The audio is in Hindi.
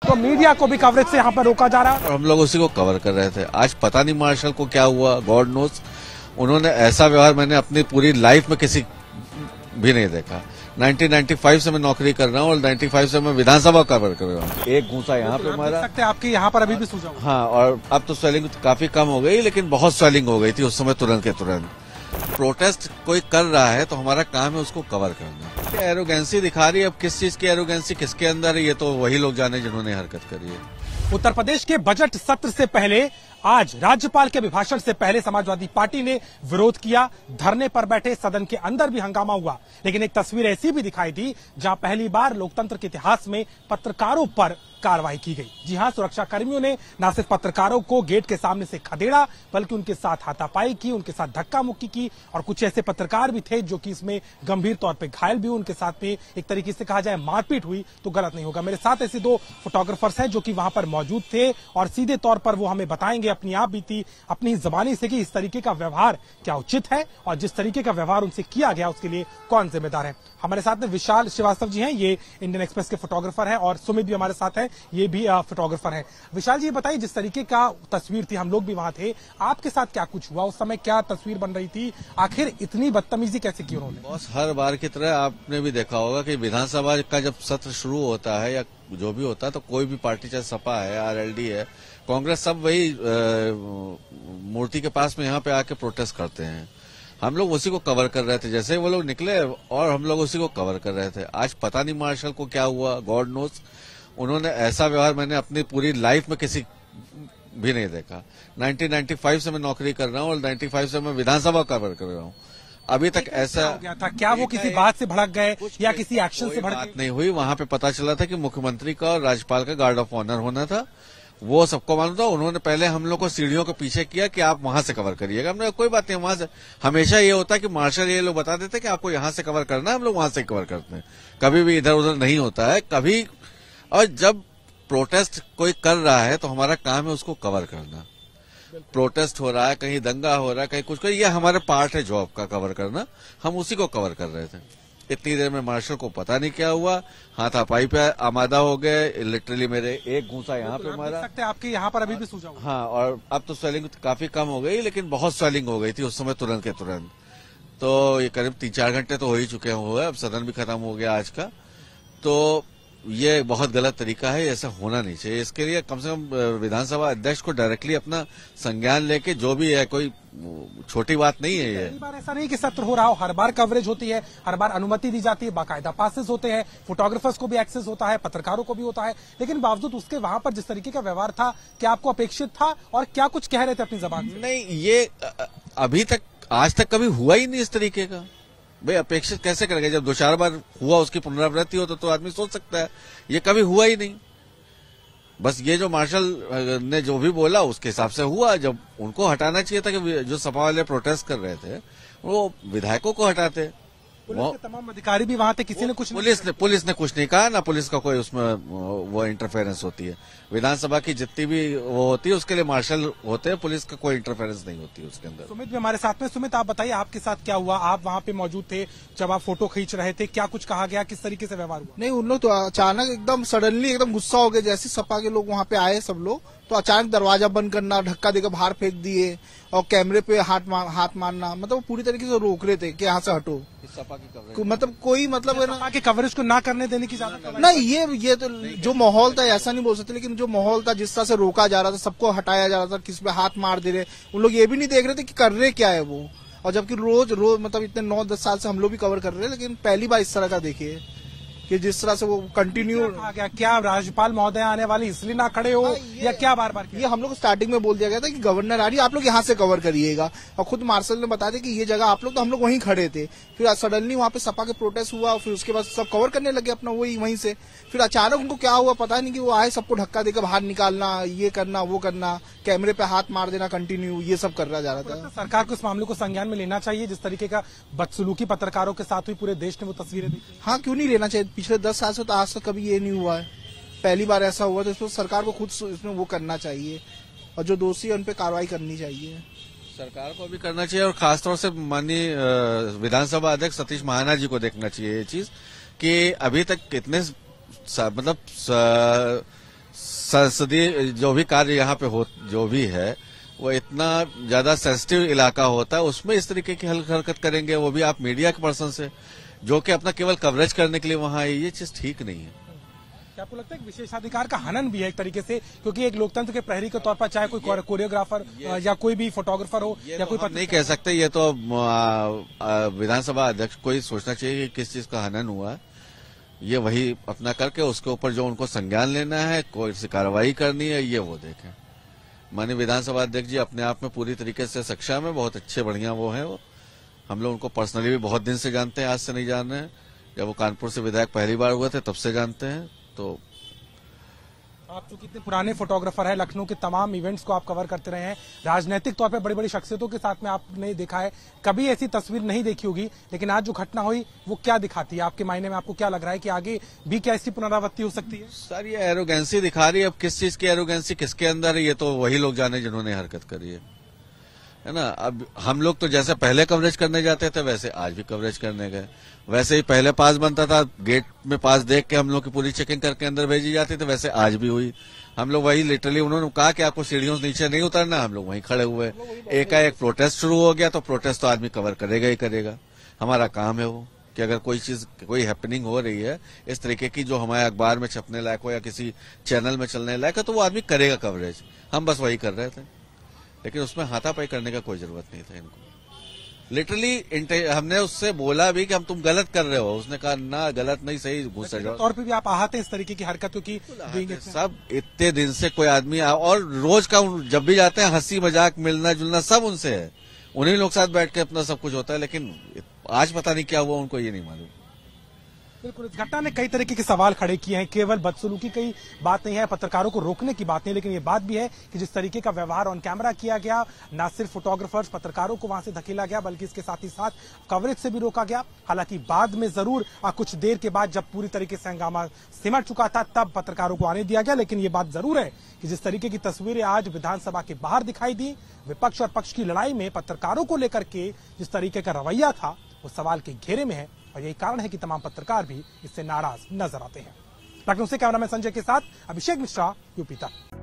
तो मीडिया को भी कवरेज से यहाँ पर रोका जा रहा है। हम लोग उसी को कवर कर रहे थे। आज पता नहीं मार्शल को क्या हुआ, गॉड नोस। उन्होंने ऐसा व्यवहार मैंने अपनी पूरी लाइफ में किसी भी नहीं देखा। 1995 से मैं नौकरी कर रहा हूँ और 95 से मैं विधानसभा कवर कर रहा हूँ। एक घूसा यहाँ पे मारा, सकते आपके यहाँ पर अभी भी सूजा हुआ। हाँ, और अब तो स्वेलिंग काफी कम हो गई, लेकिन बहुत स्वेलिंग हो गई थी उस समय तुरंत के तुरंत। प्रोटेस्ट कोई कर रहा है तो हमारा काम है उसको कवर करना। एरोगेंसी दिखा रही है, अब किस चीज की एरोगेंसी किसके अंदर है ये तो वही लोग जाने जिन्होंने हरकत करी है। उत्तर प्रदेश के बजट सत्र से पहले आज राज्यपाल के अभिभाषण से पहले समाजवादी पार्टी ने विरोध किया। धरने पर बैठे सदन के अंदर भी हंगामा हुआ, लेकिन एक तस्वीर ऐसी भी दिखाई दी जहां पहली बार लोकतंत्र के इतिहास में पत्रकारों पर कार्रवाई की गई। जी हां, सुरक्षा कर्मियों ने न सिर्फ पत्रकारों को गेट के सामने से खदेड़ा, बल्कि उनके साथ हाथापाई की, उनके साथ धक्का मुक्की की, और कुछ ऐसे पत्रकार भी थे जो कि इसमें गंभीर तौर पे घायल भी हुए। उनके साथ में एक तरीके से कहा जाए मारपीट हुई तो गलत नहीं होगा। मेरे साथ ऐसे दो फोटोग्राफर्स हैं जो कि वहां पर मौजूद थे और सीधे तौर पर वो हमें बताएंगे अपनी आप बीती अपनी जबानी से कि इस तरीके का व्यवहार क्या उचित है और जिस तरीके का व्यवहार उनसे किया गया उसके लिए कौन जिम्मेदार है। हमारे साथ में विशाल श्रीवास्तव जी हैं, ये इंडियन एक्सप्रेस के फोटोग्राफर हैं, और सुमित भी हमारे साथ हैं, ये भी फोटोग्राफर हैं। विशाल जी, बताइए, जिस तरीके का तस्वीर थी, हम लोग भी वहां थे, आपके साथ क्या कुछ हुआ उस समय, क्या तस्वीर बन रही थी, आखिर इतनी बदतमीजी कैसे की उन्होंने? बस हर बार की तरह आपने भी देखा होगा कि विधानसभा का जब सत्र शुरू होता है या जो भी होता है तो कोई भी पार्टी, चाहे सपा है, आरएलडी है, कांग्रेस, सब वही मूर्ति के पास में यहाँ पे आके प्रोटेस्ट करते हैं। हम लोग उसी को कवर कर रहे थे। जैसे ही वो लोग निकले और हम लोग उसी को कवर कर रहे थे। आज पता नहीं मार्शल को क्या हुआ, गॉड नोस। उन्होंने ऐसा व्यवहार मैंने अपनी पूरी लाइफ में किसी भी नहीं देखा। 1995 से मैं नौकरी कर रहा हूँ और 95 से मैं विधानसभा कवर कर रहा हूँ। अभी तक ऐसा हो गया था क्या? वो किसी बात से भड़क गए या किसी एक्शन से भड़क गए? बात नहीं हुई। वहां पे पता चला था कि मुख्यमंत्री का और राज्यपाल का गार्ड ऑफ ऑनर होना था, वो सबको मालूम था। उन्होंने पहले हम लोग को सीढ़ियों के पीछे किया कि आप वहां से कवर करिएगा। हमने कोई बात नहीं, वहां से हमेशा ये होता है कि मार्शल ये लोग बता देते कि आपको यहां से कवर करना है, हम लोग वहां से कवर करते हैं। कभी भी इधर उधर नहीं होता है कभी। और जब प्रोटेस्ट कोई कर रहा है तो हमारा काम है उसको कवर करना। प्रोटेस्ट हो रहा है, कहीं दंगा हो रहा है, कहीं कुछ, ये हमारे पार्ट है जॉब का कवर करना। हम उसी को कवर कर रहे थे। इतनी देर में मार्शल को पता नहीं क्या हुआ, हाथापाई पे आमादा हो गए। लिटरली मेरे एक घूसा यहाँ पे मारा। सकते आपके यहाँ पर अभी भी सूजा हुआ। हाँ, और अब तो स्वेलिंग काफी कम हो गई, लेकिन बहुत स्वेलिंग हो गई थी उस समय तुरंत के तुरंत। तो ये करीब 3-4 घंटे तो हो ही चुके हुए। अब सदन भी खत्म हो गया आज का। तो ये बहुत गलत तरीका है, ऐसा होना नहीं चाहिए। इसके लिए कम से कम विधानसभा अध्यक्ष को डायरेक्टली अपना संज्ञान लेके, जो भी है, कोई छोटी बात नहीं है ये। पहली बार ऐसा नहीं कि सत्र हो रहा हो, हर बार कवरेज होती है, हर बार अनुमति दी जाती है, बाकायदा पासेस होते हैं, फोटोग्राफर्स को भी एक्सेस होता है, पत्रकारों को भी होता है, लेकिन बावजूद उसके वहां पर जिस तरीके का व्यवहार था, क्या आपको अपेक्षित था और क्या कुछ कह रहे थे अपनी जबान से? नहीं, ये अभी तक, आज तक कभी हुआ ही नहीं इस तरीके का। भाई अपेक्षित कैसे करेंगे? जब 2-4 बार हुआ, उसकी पुनरावृत्ति हो तो आदमी सोच सकता है। ये कभी हुआ ही नहीं। बस ये जो मार्शल ने जो भी बोला उसके हिसाब से हुआ। जब उनको हटाना चाहिए था कि जो सपा वाले प्रोटेस्ट कर रहे थे वो विधायकों को हटाते। पुलिस के तमाम अधिकारी भी वहां थे, किसी ने कुछ पुलिस ने कुछ नहीं कहा ना। पुलिस का कोई उसमें वो इंटरफेरेंस होती है। विधानसभा की जितनी भी वो होती है उसके लिए मार्शल होते हैं, पुलिस का कोई इंटरफेरेंस नहीं होती है उसके अंदर। सुमित भी हमारे साथ में। सुमित, आप बताइए, आपके साथ क्या हुआ? आप वहां पे मौजूद थे जब आप फोटो खींच रहे थे, क्या कुछ कहा गया, किस तरीके से व्यवहार हुआ? नहीं, उन लोग तो अचानक एकदम सडनली एकदम गुस्सा हो गए। जैसे सपा के लोग वहां पे आए सब लोग, तो अचानक दरवाजा बंद करना, धक्का देकर बाहर फेंक दिए और कैमरे पे हाथ मारना। मतलब पूरी तरीके से रोक रहे थे कि यहाँ से हटो। सपा की कवरेज मतलब कोई मतलब है ना, सपा के कवरेज को ना करने देने की ज्यादा नहीं, ये तो जो माहौल था ऐसा नहीं बोल सकते, लेकिन जो माहौल था, जिस तरह से रोका जा रहा था, सबको हटाया जा रहा था, किसी पे हाथ मार दे रहे, उन लोग ये भी नहीं देख रहे थे कि कर रहे क्या है वो। और जबकि रोज मतलब इतने 9-10 साल से हम लोग भी कवर कर रहे हैं, लेकिन पहली बार इस तरह का देखिए कि जिस तरह से वो कंटिन्यू। क्या राज्यपाल महोदय आने वाली इसलिए ना खड़े हो या क्या बार बार? ये हम लोग स्टार्टिंग में बोल दिया गया था कि गवर्नर आ रही है, आप लोग यहाँ से कवर करिएगा। और खुद मार्शल ने बता दिया कि ये जगह आप लोग, तो हम लोग वहीं खड़े थे। फिर सडनली वहां पे सपा के प्रोटेस्ट हुआ, फिर उसके बाद सब कवर करने लगे अपना वहीं से। फिर अचानक उनको क्या हुआ पता नहीं कि वो आए, सबको धक्का देकर बाहर निकालना, ये करना वो करना, कैमरे पे हाथ मार देना कंटिन्यू, ये सब कर रहा जा रहा था। सरकार को इस मामले को संज्ञान में लेना चाहिए। जिस तरीके का बदसलूकी पत्रकारों के साथ हुई, पूरे देश ने वो तस्वीरें देखी। हाँ, क्यों नहीं लेना चाहिए? पिछले 10 साल से तो आज तक कभी ये नहीं हुआ है, पहली बार ऐसा हुआ। तो इसमें सरकार को खुद इसमें वो करना चाहिए और जो दोषी है उन पे कार्रवाई करनी चाहिए। सरकार को भी करना चाहिए और खासतौर से माननीय विधानसभा अध्यक्ष सतीश महाना जी को देखना चाहिए ये चीज कि अभी तक कितने मतलब संसदीय जो भी कार्य यहाँ पे हो, जो भी है वो इतना ज्यादा सेंसिटिव इलाका होता है, उसमें इस तरीके की हरकत करेंगे, वो भी आप मीडिया के पर्सन से, जो कि अपना केवल कवरेज करने के लिए वहां आई। ये चीज ठीक नहीं है। क्या आपको लगता है कि विशेषाधिकार का हनन भी है एक तरीके से, क्योंकि एक लोकतंत्र के प्रहरी के तौर पर चाहे कोई कोरियोग्राफर या कोई भी फोटोग्राफर हो या कोई नहीं कह सकते, ये तो विधानसभा अध्यक्ष को ही सोचना चाहिए कि किस चीज का हनन हुआ है। ये वही अपना करके उसके ऊपर जो उनको संज्ञान लेना है, कोई सी कार्रवाई करनी है, ये वो देखें। माननीय विधानसभा अध्यक्ष जी अपने आप में पूरी तरीके से सक्षम है, बहुत अच्छे बढ़िया वो है। वो हम लोग उनको पर्सनली भी बहुत दिन से जानते हैं, आज से नहीं जान रहे हैं। जब वो कानपुर से विधायक पहली बार हुए थे तब से जानते हैं। तो आप तो कितने पुराने फोटोग्राफर हैं, लखनऊ के तमाम इवेंट्स को आप कवर करते रहे हैं, राजनीतिक तौर पे बड़ी बड़ी शख्सियतों के साथ में आपने देखा है, कभी ऐसी तस्वीर नहीं देखी होगी, लेकिन आज जो घटना हुई वो क्या दिखाती है आपके मायने में? आपको क्या लग रहा है कि आगे भी क्या ऐसी पुनरावृत्ति हो सकती है? सर ये एरोगेंसी दिखा रही है। अब किस चीज की एरोगेंसी किसके अंदर है, ये तो वही लोग जाने जिन्होंने हरकत करी है ना। अब हम लोग तो जैसे पहले कवरेज करने जाते थे वैसे आज भी कवरेज करने गए। वैसे ही पहले पास बनता था, गेट में पास देख के हम लोग की पूरी चेकिंग करके अंदर भेजी जाती थी, वैसे आज भी हुई। हम लोग वही लिटरली, उन्होंने कहा कि आपको सीढ़ियों से नीचे नहीं उतरना, हम लोग वहीं खड़े हुए। एकाएक प्रोटेस्ट शुरू हो गया तो प्रोटेस्ट तो आदमी कवर करेगा ही करेगा। हमारा काम है वो कि अगर कोई चीज, कोई हैपनिंग हो रही है इस तरीके की जो हमारे अखबार में छपने लायक हो या किसी चैनल में चलने लायक है, तो वो आदमी करेगा कवरेज। हम बस वही कर रहे थे, लेकिन उसमें हाथापाई करने का कोई जरूरत नहीं था इनको। लिटरली हमने उससे बोला भी कि हम तुम गलत कर रहे हो, उसने कहा ना गलत नहीं, सही घुस जाओ। तौर पे भी आप आहत हैं इस तरीके की हरकत, क्योंकि सब इतने दिन से कोई आदमी और रोज का जब भी जाते हैं हंसी मजाक मिलना जुलना सब उनसे है, उन्हीं लोग साथ बैठ के अपना सब कुछ होता है। लेकिन आज पता नहीं क्या हुआ, उनको ये नहीं मालूम। बिल्कुल, इस घटना ने कई तरीके के सवाल खड़े किए हैं। केवल बदसलूकी की बात नहीं है, पत्रकारों को रोकने की बात नहीं, लेकिन ये बात भी है कि जिस तरीके का व्यवहार ऑन कैमरा किया गया, न सिर्फ फोटोग्राफर्स पत्रकारों को वहां से धकेला गया, बल्कि इसके साथ ही साथ कवरेज से भी रोका गया। हालांकि बाद में जरूर कुछ देर के बाद जब पूरी तरीके से हंगामा सिमट चुका था तब पत्रकारों को आने दिया गया। लेकिन ये बात जरूर है कि जिस तरीके की तस्वीरें आज विधानसभा के बाहर दिखाई दी, विपक्ष और पक्ष की लड़ाई में पत्रकारों को लेकर के जिस तरीके का रवैया था वो सवाल के घेरे में है, और यही कारण है कि तमाम पत्रकार भी इससे नाराज नजर आते हैं। लखनऊ से कैमरामैन संजय के साथ अभिषेक मिश्रा, यूपी तक।